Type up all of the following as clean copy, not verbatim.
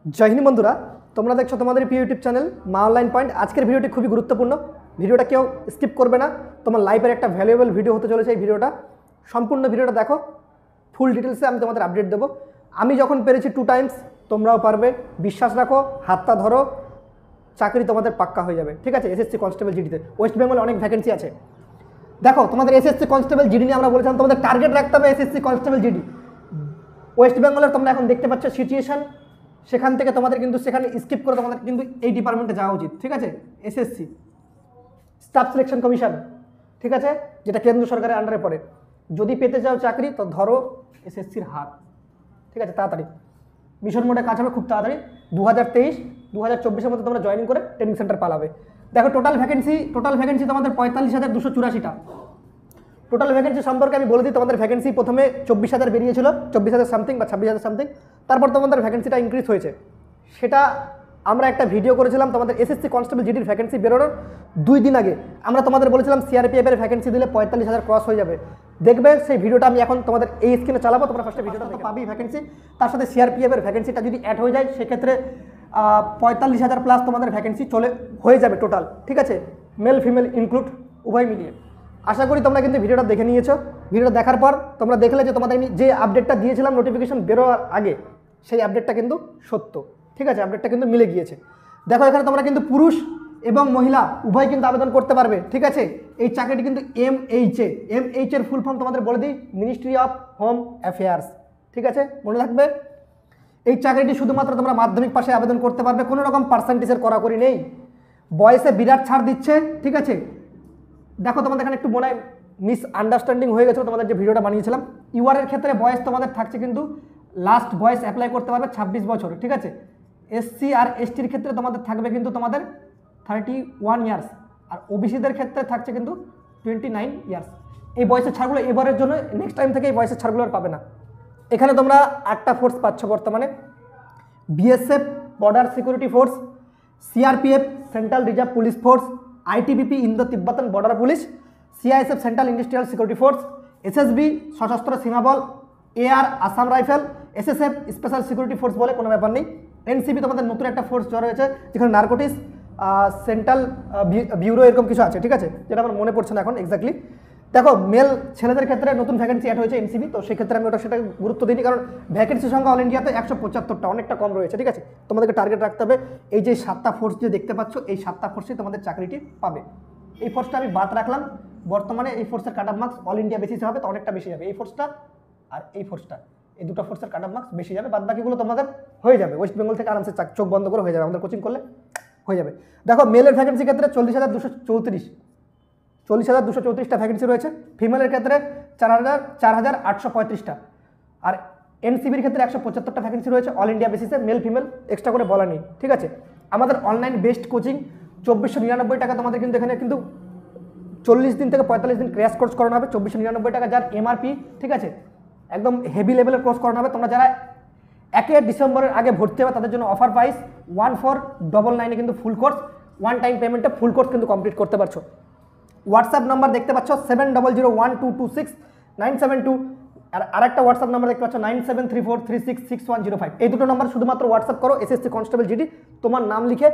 जय हिंद बंधुरा তোমরা দেখছো তোমাদের প্রিয় ইউটিউব চ্যানেল মা অনলাইন পয়েন্ট। আজকের ভিডিওটি খুবই গুরুত্বপূর্ণ, ভিডিওটা কেউ স্কিপ করবে না। তোমার লাইফের একটা ভ্যালুয়েবল ভিডিও হতে চলেছে এই ভিডিওটা। সম্পূর্ণ ভিডিওটা দেখো, ফুল ডিটেলসে আমি তোমাদের আপডেট দেবো। আমি যখন পেরেছি 2 টাইমস, তোমরাও পারবে। বিশ্বাস রাখো, হাতটা ধরো, চাকরি তোমাদের পাক্কা হয়ে যাবে। ঠিক আছে, এসএসসি কনস্টেবল জিডিতে ওয়েস্ট বেঙ্গলে অনেক ভ্যাকেন্সি আছে। দেখো, তোমাদের এসএসসি কনস্টেবল জিডি নিয়ে আমরা বলেছিলাম তোমাদের টার্গেট রাখতে হবে এসএসসি কনস্টেবল জিডি। ওয়েস্ট বেঙ্গলের তোমরা এখন দেখতে পাচ্ছ সিচুয়েশন, সেখান থেকে তোমাদের কিন্তু সেখানে স্কিপ করে তোমাদের কিন্তু এই ডিপার্টমেন্টে যাওয়া উচিত। ঠিক আছে, এসএসসি স্টাফ সিলেকশন কমিশন, ঠিক আছে, যেটা কেন্দ্র সরকারের আন্ডারে পড়ে। যদি পেতে চাও চাকরি তো ধরো এসএসসির হাত। ঠিক আছে, তাড়াতাড়ি মিশন মোডে কাজ হবে খুব তাড়াতাড়ি। 2023-2024-এর মধ্যে তোমরা জয়েনিং করে ট্রেনিং সেন্টার পালাবে। দেখো, টোটাল ভ্যাকেন্সি তোমাদের 45,284টা। টোটাল ভ্যাকেন্সি সম্পর্কে আমি বলে দিই। তোমাদের ভ্যাকেন্সি প্রথমে 24,000 বেরিয়েছিল, 24,000 সামথিং বা 26,000 সামথিং। তারপর তোমাদের ভ্যাকেন্সিটা ইনক্রিজ হয়েছে। সেটা আমরা একটা ভিডিও করেছিলাম তোমাদের এসএসসি কনস্টেবল জিডির ভ্যাকেন্সি বেরোনোর 2 দিন আগে। আমরা তোমাদের বলেছিলাম সিআরপিএফের ভ্যাকেন্সি দিলে 45,000 ক্রস হয়ে যাবে। দেখবে সেই ভিডিওটা আমি এখন তোমাদের এই স্ক্রিনে চালাবো, তোমরা ফার্স্টে ভিডিওটা তো পাবেই ভ্যাকেন্সি। তার সাথে সিআরপিএফের ভ্যাকেন্সিটা যদি অ্যাড হয়ে যায় সেক্ষেত্রে 45,000 প্লাস তোমাদের ভ্যাকেন্সি হয়ে যাবে টোটাল। ঠিক আছে, মেল ফিমেল ইনক্লুড উভয় মিলিয়ে। আশা করি তোমরা কিন্তু ভিডিওটা দেখে নিয়েছো। ভিডিওটা দেখার পর তোমরা দেখলে যে তোমাদের আমি যে আপডেটটা দিয়েছিলাম নোটিফিকেশন বেরোয়ার আগে, সেই আপডেটটা কিন্তু সত্য। ঠিক আছে, আপডেটটা কিন্তু মিলে গিয়েছে। দেখো, এখানে তোমরা কিন্তু পুরুষ এবং মহিলা উভয় কিন্তু আবেদন করতে পারবে। ঠিক আছে, এই চাকরিটি কিন্তু এমএইচ এর ফুল ফর্ম তোমাদের বলে দিই, মিনিস্ট্রি অফ হোম অ্যাফেয়ার্স। ঠিক আছে, মনে রাখবে। এই চাকরিটি শুধুমাত্র তোমরা মাধ্যমিক পাশে আবেদন করতে পারবে, কোনো রকম পার্সেন্টেজের কড়াকড়ি নেই। বয়সে বিরাট ছাড় দিচ্ছে। ঠিক আছে, দেখো তোমাদের এখানে একটু মনে হয় মিস আন্ডারস্ট্যান্ডিং হয়ে গেছে তোমাদের যে ভিডিওটা বানিয়েছিলাম। ইউআরের ক্ষেত্রে বয়স তোমাদের থাকছে কিন্তু লাস্ট বয়স অ্যাপ্লাই করতে পারবে 26 বছর। ঠিক আছে, এসসি আর এসটির ক্ষেত্রে তোমাদের থাকবে কিন্তু তোমাদের 31 ইয়ার্স, আর ওবিসিদের ক্ষেত্রে থাকছে কিন্তু 29 ইয়ার্স। এই বয়সের ছাড়গুলো এবারের জন্য, নেক্সট টাইম থেকে এই বয়সের ছাড়গুলো আর পাবে না। এখানে তোমরা 8টা ফোর্স পাচ্ছ বর্তমানে: BSF border security force, CRPF central reserve police force, ITBP Indo Tibetan border police, CISF central industrial security force, SSB Sashastra Seema Bal, AR Assam rifle, SSF special security force বলে কোনো ব্যাপার নেই। এনসিবি তোমাদের নতুন একটা ফোর্স জড়ো হয়েছে, যেখানে নার্কোটিক্স সেন্ট্রাল ব্যুরো এরকম কিছু আছে। ঠিক আছে, যেটা আমার মনে পড়ছে না এখন এক্স্যাক্টলি। দেখো, মেল ছেলেদের ক্ষেত্রে নতুন ভ্যাকেন্সি অ্যাড হয়েছে এনসিবি, তো সেক্ষেত্রে আমি সেটা গুরুত্ব দিইনি, কারণ ভ্যাকেন্সি সংখ্যা অল ইন্ডিয়াতে 175টা, অনেকটা কম রয়েছে। ঠিক আছে, তোমাদেরকে টার্গেট রাখতে হবে এই যে 7টা ফোর্স যে দেখতে পাচ্ছ, এই 7টা ফোর্সে তোমাদের চাকরিটি পাবে। এই ফোর্সটা আমি বাদ রাখলাম। বর্তমানে এই ফোর্সের cut off marks all India বেসিসে হবে, তো অনেকটা বেশি যাবে। এই ফোর্সটা আর এই ফোর্সটা, এই দুটো ফোর্সের কাট অফ মার্কস বেশি যাবে, বাদ বাকিগুলো তোমাদের হয়ে যাবে। ওয়েস্ট বেঙ্গল থেকে আরামসে চোখ বন্ধ করে হয়ে যাবে, আমাদের কোচিং করলে হয়ে যাবে। দেখো, মেলের ভ্যাকেন্সি ক্ষেত্রে 40,234টা ভ্যাকেন্সি রয়েছে। ফিমেলের ক্ষেত্রে 4,835টা, আর এনসিবির ক্ষেত্রে 175টা ভ্যাকেন্সি রয়েছে অল ইন্ডিয়া বেসিসে, মেল ফিমেল এক্সট্রা করে বলা নেই। ঠিক আছে, আমাদের অনলাইন বেস্ট কোচিং 2,499 টাকা। তোমাদের কিন্তু এখানে কিন্তু 40 দিন থেকে 45 দিন ক্র্যাশ কোর্স করানো হবে 2,499 টাকা, যার এমআরপি। ঠিক আছে, একদম হেভি লেভেলের কোর্স করানো হবে। তোমরা যারা 1 ডিসেম্বরের আগে ভর্তি হবে তাদের জন্য অফার প্রাইস 1499 কিন্তু ফুল কোর্স, ওয়ান টাইম পেমেন্টে ফুল কোর্স কিন্তু কমপ্লিট করতে পারছো। হোয়াটসঅ্যাপ নাম্বার দেখতে পাচ্ছ 7001226972, আর আরেকটা হোয়াটসঅ্যাপ নাম্বার দেখতে পাচ্ছ 9734366105। এই দুটো নাম্বার শুধুমাত্র হোয়াটসঅ্যাপ করো, এসএসসি কনস্টেবল জিডি তোমার নাম লিখে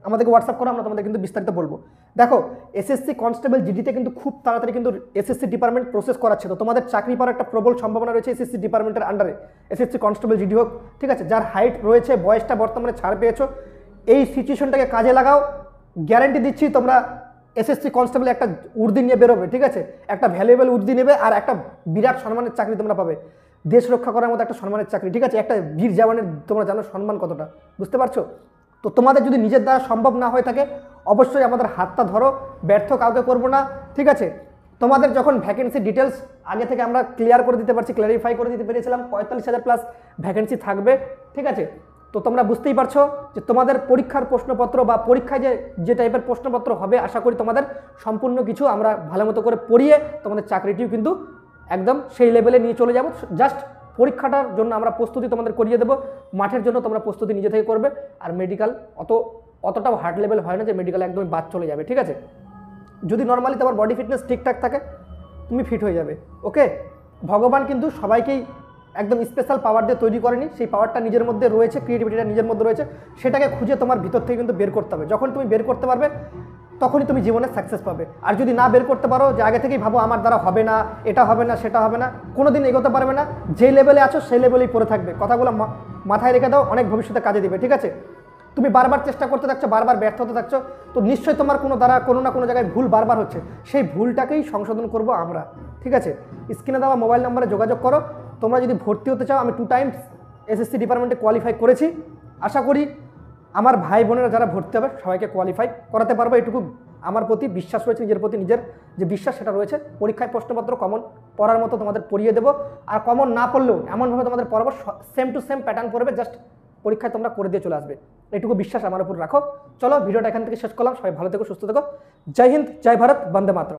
আমাদেরকে হোয়াটসঅ্যাপ করো, আমরা তোমাদের কিন্তু বিস্তারিত বলবো। দেখো, এসএসসি কনস্টেবল জিডিতে কিন্তু খুব তাড়াতাড়ি কিন্তু এসএসসি ডিপার্টমেন্ট প্রসেস করাচ্ছে, তো তোমাদের চাকরি পাওয়ার একটা প্রবল সম্ভাবনা রয়েছে এসএসসি ডিপার্টমেন্টের আন্ডারে। এসএসসি কনস্টেবল জিডি হোক, ঠিক আছে, যার হাইট রয়েছে, বয়সটা বর্তমানে ছাড় পেয়েছো, এই সিচুয়েশনটাকে কাজে লাগাও। গ্যারান্টি দিচ্ছি তোমরা এসএসসি কনস্টেবল একটা উর্দি নিয়ে বেরোবে। ঠিক আছে, একটা ভ্যালুয়েবল উর্দি নেবে, আর একটা বিরাট সম্মানের চাকরি তোমরা পাবে, দেশ রক্ষা করার মতো একটা সম্মানের চাকরি। ঠিক আছে, একটা বীর জওয়ানের তোমরা জানো সম্মান কতটা, বুঝতে পারছো? তো তোমাদের যদি নিজের দ্বারা সম্ভব না হয়ে থাকে, অবশ্যই আমাদের হাতটা ধরো, ব্যর্থ কাউকে করবো না। ঠিক আছে, তোমাদের যখন ভ্যাকেন্সি ডিটেলস আগে থেকে আমরা ক্লিয়ার করে দিতে পারছি, ক্ল্যারিফাই করে দিতে পেরেছিলাম 45,000 প্লাস ভ্যাকেন্সি থাকবে। ঠিক আছে, তো তোমরা বুঝতেই পারছো যে তোমাদের পরীক্ষার প্রশ্নপত্র বা পরীক্ষায় যে টাইপের প্রশ্নপত্র হবে, আশা করি তোমাদের সম্পূর্ণ কিছু আমরা ভালো মতো করে পড়িয়ে তোমাদের চাকরিটিও কিন্তু একদম সেই লেভেলে নিয়ে চলে যাব। জাস্ট পরীক্ষাটার জন্য আমরা প্রস্তুতি তোমাদের করিয়ে দেবো, মাঠের জন্য তোমরা প্রস্তুতি নিজে থেকে করবে। আর মেডিকেল অতটাও হার্ড লেভেল হয় না যে মেডিকেল একদমই বাদ চলে যাবে। ঠিক আছে, যদি নর্মালি তোমার বডি ফিটনেস ঠিকঠাক থাকে তুমি ফিট হয়ে যাবে। ওকে, ভগবান কিন্তু সবাইকেই একদম স্পেশাল পাওয়ার দিয়ে তৈরি করেনি, সেই পাওয়ারটা নিজের মধ্যে রয়েছে, ক্রিয়েটিভিটিটা নিজের মধ্যে রয়েছে, সেটাকে খুঁজে তোমার ভিতর থেকে কিন্তু বের করতে হবে। যখন তুমি বের করতে পারবে তখনই তুমি জীবনে সাকসেস পাবে। আর যদি না বের করতে পারো, যে আগে থেকেই ভাবো আমার দ্বারা হবে না, এটা হবে না, সেটা হবে না, কোনো দিন এগোতে পারবে না। যে লেভেলে আছো সেই লেভেলেই পড়ে থাকবে। কথাগুলো মাথায় রেখে দাও, অনেক ভবিষ্যতে কাজে দিবে, ঠিক আছে? তুমি বারবার চেষ্টা করতে থাকছো, বারবার ব্যর্থ হতে থাকছো, তো নিশ্চয়ই তোমার কোনো দ্বারা কোনো না কোনো জায়গায় ভুল বারবার হচ্ছে, সেই ভুলটাকেই সংশোধন করব আমরা, ঠিক আছে? স্ক্রিনে দেওয়া মোবাইল নম্বরে যোগাযোগ করো। তোমরা যদি ভর্তি হতে চাও, আমি 2 টাইমস এসএসসি ডিপার্টমেন্টে কোয়ালিফাই করেছি। আশা করি আমার ভাই বোনেরা যারা ভর্তি হবে সবাইকে কোয়ালিফাই করাতে পারবো, এটুকু আমার প্রতি বিশ্বাস রয়েছে, নিজের প্রতি নিজের যে বিশ্বাস সেটা রয়েছে। পরীক্ষায় প্রশ্নপত্র কমন পড়ার মতো তোমাদের পড়িয়ে দেবো, আর কমন না পড়লেও এমনভাবে তোমাদের পড়াবো সেম টু সেম প্যাটার্ন পড়বে, জাস্ট পরীক্ষায় তোমরা করে দিয়ে চলে আসবে। এটুকু বিশ্বাস আমার উপর রাখো। চলো ভিডিওটা এখান থেকে শেষ করলাম। সবাই ভালো থেকো, সুস্থ থেকো। জয় হিন্দ, জয় ভারত, বন্দে মাতরম।